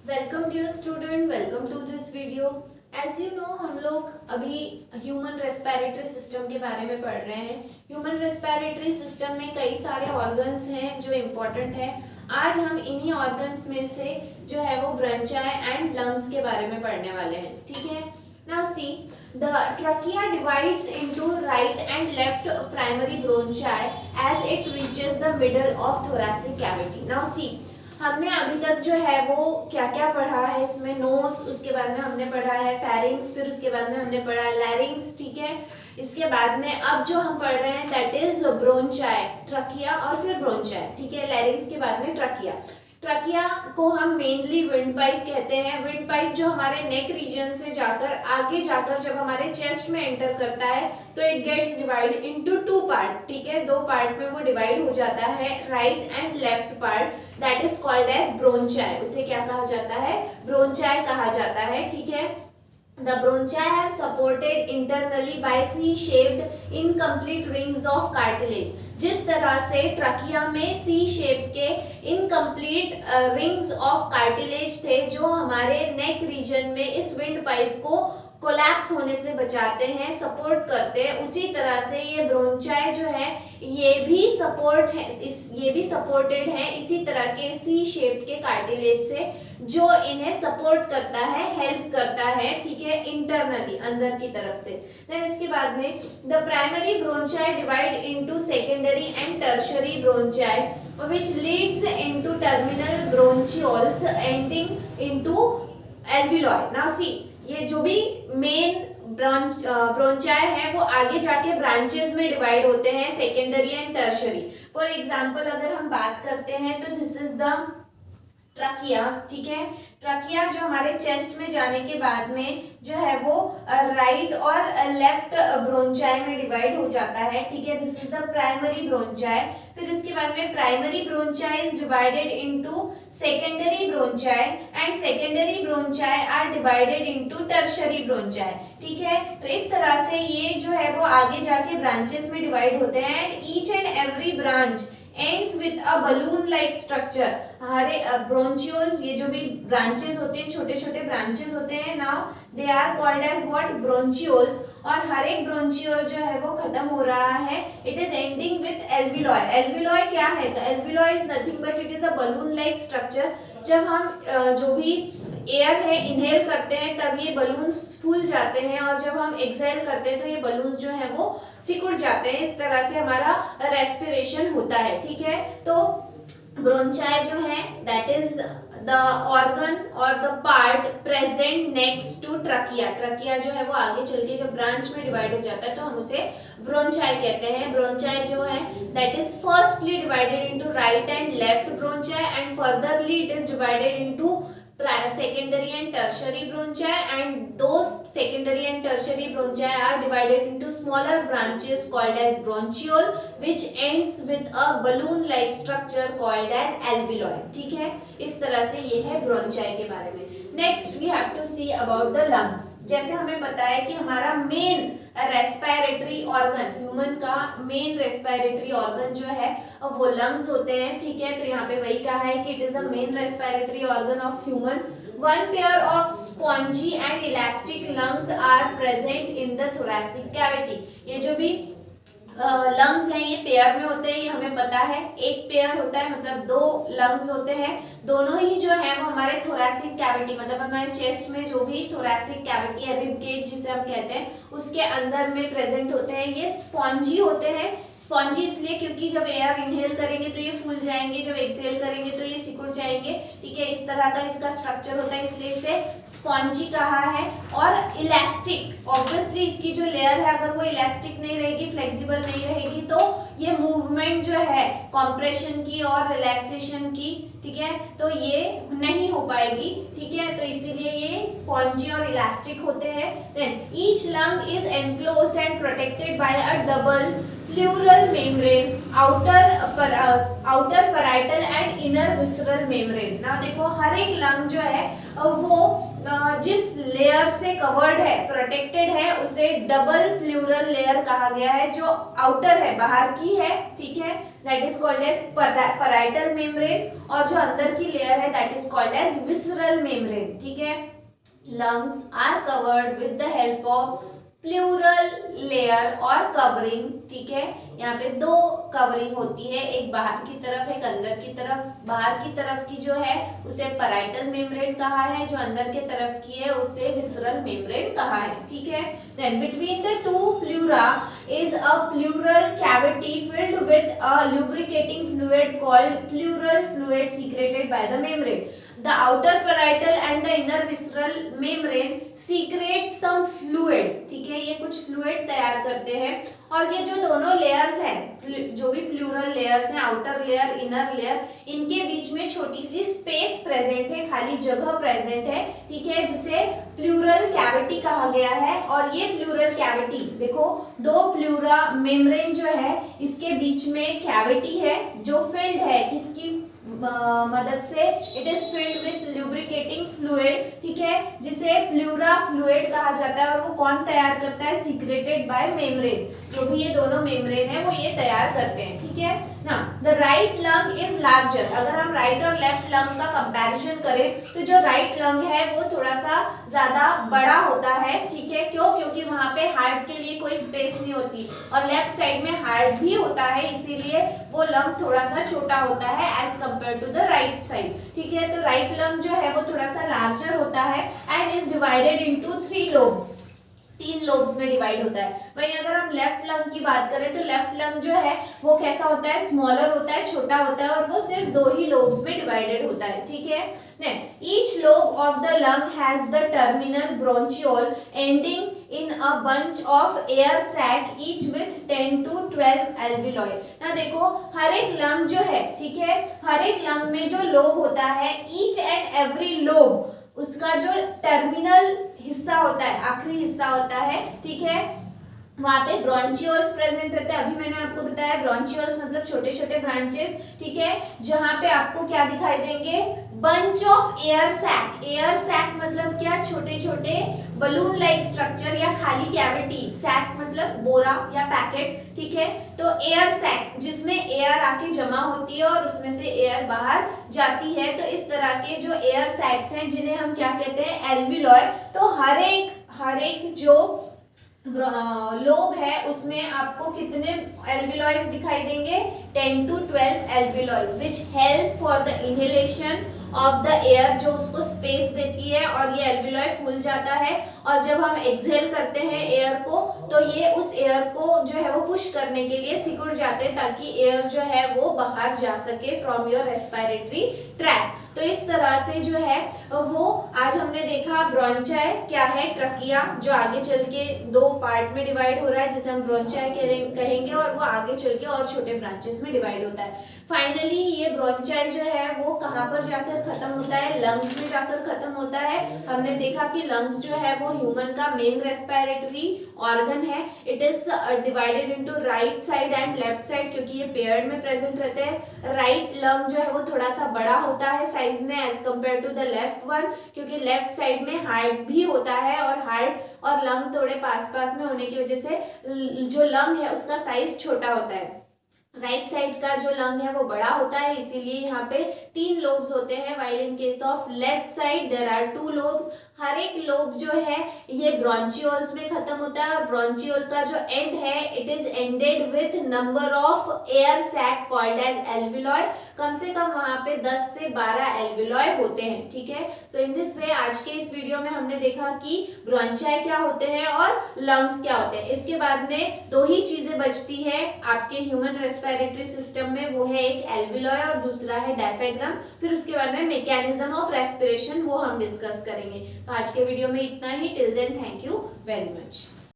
Welcome dear student, welcome to this video. As you know, हम लोग अभी human respiratory system के बारे में पढ़ रहे हैं। ह्यूमन रेस्पिरेटरी सिस्टम में कई सारे ऑर्गन्स हैं जो इम्पोर्टेंट है। आज हम इन्हीं ऑर्गन्स में से जो है वो ब्रंचाई एंड लंग्स के बारे में पढ़ने वाले हैं। ठीक है, now see the trachea divides into right and left primary bronchi as it reaches the middle of thoracic cavity. Now see, हमने अभी तक जो है वो क्या क्या पढ़ा है इसमें, नोज, उसके बाद में हमने पढ़ा है फेरिंग्स, फिर उसके बाद में हमने पढ़ा है लैरिंग्स। ठीक है, इसके बाद में अब जो हम पढ़ रहे हैं दैट इज ब्रोंचाई, ट्रकिया और फिर ब्रोंचाई। ठीक है, लैरिंग्स के बाद में ट्रकिया। ट्रकिया को हम मेनली विंड पाइप कहते हैं। विंड पाइप जो हमारे नेक रीजन से जाकर आगे जाकर जब हमारे चेस्ट में एंटर करता है तो it gets divide into two part. ठीक है, दो पार्ट में वो डिवाइड हो जाता है, right and left part, that is called as bronchi. उसे क्या कहा जाता है? ब्रोंचाई कहा जाता है। ठीक है, The bronchi are supported internally by C-shaped incomplete rings of cartilage। जिस तरह से ट्रकिया में सी शेप के इनकम्प्लीट रिंग्स ऑफ कार्टिलेज थे जो हमारे नेक रीजन में इस विंड पाइप को कोलैप्स होने से बचाते हैं, सपोर्ट करते हैं, उसी तरह से ये ब्रोंचाई जो है ये भी सपोर्ट है, ये भी सपोर्टेड है इसी तरह के सी शेप के कार्टिलेज से जो इन्हें सपोर्ट करता है, हेल्प करता है। ठीक है, इंटरनली, अंदर की तरफ से। देन इसके बाद में the primary bronchi divide into secondary and tertiary bronchi which leads into terminal bronchioles ending into alveoli. Now see, ये जो भी मेन ब्रोंचाई है वो आगे जाके ब्रांचेस में डिवाइड होते हैं, secondary and tertiary. For example अगर हम बात करते हैं तो दिस इज द ट्रकिया। ठीक है, ट्रकिया जो हमारे चेस्ट में जाने के बाद में जो है वो राइट और लेफ्ट ब्रोंचाई में डिवाइड हो जाता है। ठीक है, this is the primary bronchi. फिर इसके बाद में primary bronchi is divided into secondary bronchi and secondary bronchi are divided into tertiary bronchi. ठीक है, तो इस तरह से ये जो है वो आगे जाके ब्रांचेस में डिवाइड होते हैं and each and every branch ends with a balloon like structure। हमारे ब्रोंचियोल्स, ये जो भी ब्रांचेस होते हैं, छोटे छोटे ब्रांचेस होते हैं, now they are called as what? Bronchioles. और हर एक ब्रोंचियोल जो है वो खत्म हो रहा है, it is ending with alveoli. Alveoli क्या है? तो alveoli is nothing but it is a balloon like structure. जब हम जो भी एयर है इनहेल करते हैं तब ये बलून्स फूल जाते हैं और जब हम एक्सहेल करते हैं तो ये बलून्स जो है वो सिकुड़ जाते हैं। इस तरह से हमारा रेस्पिरेशन होता है। ठीक है, तो ब्रोंचाई जो है दैट इज द ऑर्गन और the part present next to trachea. Trachea जो है वो आगे चल के जब ब्रांच में डिवाइड हो जाता है तो हम उसे ब्रोंचाई कहते हैं। ब्रोंचाई जो है that is firstly divided into right and left bronchi and furtherly it is divided into secondary and tertiary bronchi, and those secondary and tertiary bronchi are divided into smaller branches called as bronchiole which ends with a balloon like structure called as alveoli। ठीक है, इस तरह से ये है ब्रोंचाई के बारे में। Next we have to see about the lungs. जैसे हमें पता है कि हमारा मेन रेस्पिरेटरी ऑर्गन, ह्यूमन का मेन रेस्पिरेटरी ऑर्गन जो है वो लंग्स होते हैं। ठीक है, तो यहाँ पे वही कहा है कि it is the main respiratory organ of human. One pair of spongy and elastic lungs are present in the thoracic cavity. ये जो भी लंग्स हैं ये पेयर में होते हैं, ये हमें पता है। एक पेयर होता है मतलब दो लंग्स होते हैं, दोनों ही जो है वो हमारे थोरैसिक कैविटी मतलब हमारे चेस्ट में जो भी थोरैसिक कैविटी है, रिब केज जिसे हम कहते हैं, उसके अंदर में प्रेजेंट होते हैं। ये स्पॉन्जी होते हैं। स्पॉन्जी इसलिए क्योंकि जब एयर इनहेल करेंगे तो ये फूल जाएंगे, जब एक्सहेल करेंगे तो ये सिकुड़ जाएंगे। ठीक है, इस तरह का इसका स्ट्रक्चर होता है, इसलिए इसे स्पॉन्जी कहा है। और इलास्टिक, ऑब्वियसली इसकी जो लेयर है अगर वो इलास्टिक नहीं रहेगी, फ्लेक्सिबल नहीं रहेगी तो ये मूवमेंट जो है कॉम्प्रेशन की और रिलैक्सेशन की, ठीक है, तो ये नहीं हो पाएगी। ठीक है, तो इसीलिए ये स्पॉन्जी और इलास्टिक होते हैं। Then each lung is enclosed and protected by a double pleural membrane, outer parietal and inner visceral membrane. ना देखो, हर एक लंग जो है वो जिस लेयर से कवर्ड है, प्रोटेक्टेड है, उसे डबल प्लूरल लेयर कहा गया है। जो आउटर है, बाहर की है, ठीक है, that is called as parietal membrane, और जो अंदर की लेयर है that is called as visceral membrane, ठीक है। Lungs are covered with the help of pleural layer और कवरिंग, ठीक है। यहाँ पे दो कवरिंग होती है, एक बाहर की तरफ, एक अंदर की तरफ। बाहर की तरफ की जो है उसे पैराइटल मेम्ब्रेन कहा है, जो अंदर के तरफ की है उसे विसरल मेम्ब्रेन कहा है, ठीक है। Then between the two pleura is a pleural cavity filled with a lubricating fluid called pleural fluid secreted by the membrane. The outer parietal and the inner visceral membrane secrete some fluid, ठीक है, ये कुछ fluid तैयार करते हैं। और ये जो दोनों लेयर्स हैं, जो भी प्लूरल लेयर्स हैं, आउटर लेयर, इनर लेयर, इनके बीच में छोटी सी स्पेस प्रेजेंट है, खाली जगह प्रेजेंट है, ठीक है, जिसे प्लूरल कैविटी कहा गया है। और ये प्लूरल कैविटी देखो, दो प्लूरा मेम्ब्रेन जो है इसके बीच में कैविटी है जो फिल्ड है, किसकी मदद से, it is filled with lubricating fluid, ठीक है, जिसे प्लूरा फ्लूइड कहा जाता है। और वो कौन तैयार करता है? सीक्रेटेड बाय मेम्ब्रेन, जो भी ये दोनों मेम्ब्रेन है वो ये तैयार करते हैं, ठीक है ना। The right lung is larger. अगर हम राइट और लेफ्ट लंग का कंपैरिजन करें तो जो राइट लंग है वो थोड़ा सा ज्यादा बड़ा होता है, ठीक है। क्यों? क्योंकि वहां पे हार्ट के लिए कोई स्पेस नहीं होती, और लेफ्ट साइड में हार्ट भी होता है, इसीलिए वो लंग थोड़ा सा छोटा होता है as compare to the right side, ठीक है। तो राइट लंग जो है वो थोड़ा सा लार्जर होता है and is divided into 3 lobes, 3 lobes में डिवाइड होता है। वहीं अगर हम लेफ्ट लंग की बात करें तो लेफ्ट लंग जो है वो कैसा होता है? स्मॉलर होता है, छोटा होता है, और वो सिर्फ 2 ही लोब्स में डिवाइडेड होता है, ठीक है। Then each lobe of the lung has the terminal bronchiole ending in a bunch of air sac each with 10 to 12 alveoli. ना देखो, हर एक लंग जो है, ठीक है, हर एक लंग में जो लोब होता है, each and every लोब, उसका जो टर्मिनल हिस्सा होता है, आखिरी हिस्सा होता है, ठीक है, वहां पे ब्रॉन्चियोल्स प्रेजेंट रहते हैं। अभी मैंने आपको बताया ब्रॉन्चियोल्स मतलब छोटे छोटे ब्रांचेस, ठीक है, जहां पे आपको क्या दिखाई देंगे? Bunch of air sac. Air sac मतलब क्या? छोटे छोटे बलून लाइक स्ट्रक्चर या खाली कैविटी। सैक मतलब बोरा या पैकेट, ठीक है। तो एयर सैक जिसमें एयर आके जमा होती है और उसमें से एयर बाहर जाती है। तो इस तरह के जो एयर सैक्स हैं जिन्हें हम क्या कहते हैं? एल्वियोलाई। तो हर एक जो लोब है उसमें आपको कितने एल्वियोलाइज दिखाई देंगे? 10 to 12 एल्वियोलाइज which help for the inhalation of the air, जो उसको स्पेस देती है, और ये एल्वियोलाई फूल जाता है। और जब हम एक्सहेल करते हैं एयर को तो ये उस एयर को जो है वो पुश करने के लिए सिकुड़ जाते हैं ताकि एयर जो है वो बाहर जा सके फ्रॉम योर रेस्पिरेटरी ट्रैक्ट। तो इस तरह से जो है वो आज हमने देखा ब्रोंचाई क्या है, ट्रकिया जो आगे चल के 2 पार्ट में डिवाइड हो रहा है जिसे हम ब्रोंचाई कहेंगे, और वो आगे चल के और छोटे ब्रांचेस में डिवाइड होता है। फाइनली ये ब्रोंचाई जो है वो कहाँ पर जाकर खत्म होता है? लंग्स में जाकर खत्म होता है। हमने देखा कि लंग्स जो है वो ह्यूमन का मेन रेस्पिरेटरी ऑर्गन है। It is divided into right side and left side, क्योंकि ये पेयर्ड में प्रेजेंट रहते हैं। राइट लंग जो है वो थोड़ा सा बड़ा होता है साइज में as compare to the left one, क्योंकि लेफ्ट साइड में हार्ट भी होता है, और हार्ट और लंग थोड़े पास पास में होने की वजह से जो लंग है उसका साइज छोटा होता है। राइट साइड का जो लंग है वो बड़ा होता है, इसीलिए यहाँ पे 3 लोब्स होते हैं। While in case of left side there are 2 lobes. हर एक लोब जो है ये ब्रोंचियोल्स में खत्म होता है, और ब्रोंचियोल का जो एंड है it is ended with number of air sac called as alveoli. कम से कम वहां पे 10 से 12 एल्वियोलाई होते हैं, ठीक है। सो इन दिस वे आज के इस वीडियो में हमने देखा कि ब्रोंचाई क्या होते हैं और लंग्स क्या होते हैं। इसके बाद में 2 ही चीजें बचती है आपके ह्यूमन रेस्पिरेटरी सिस्टम में, वो है एक एल्वियोलाई और दूसरा है डायफ्राम। फिर उसके बाद में मैकेनिज्म ऑफ रेस्पिरेशन वो हम डिस्कस करेंगे। तो आज के वीडियो में इतना ही। Till then thank you very much.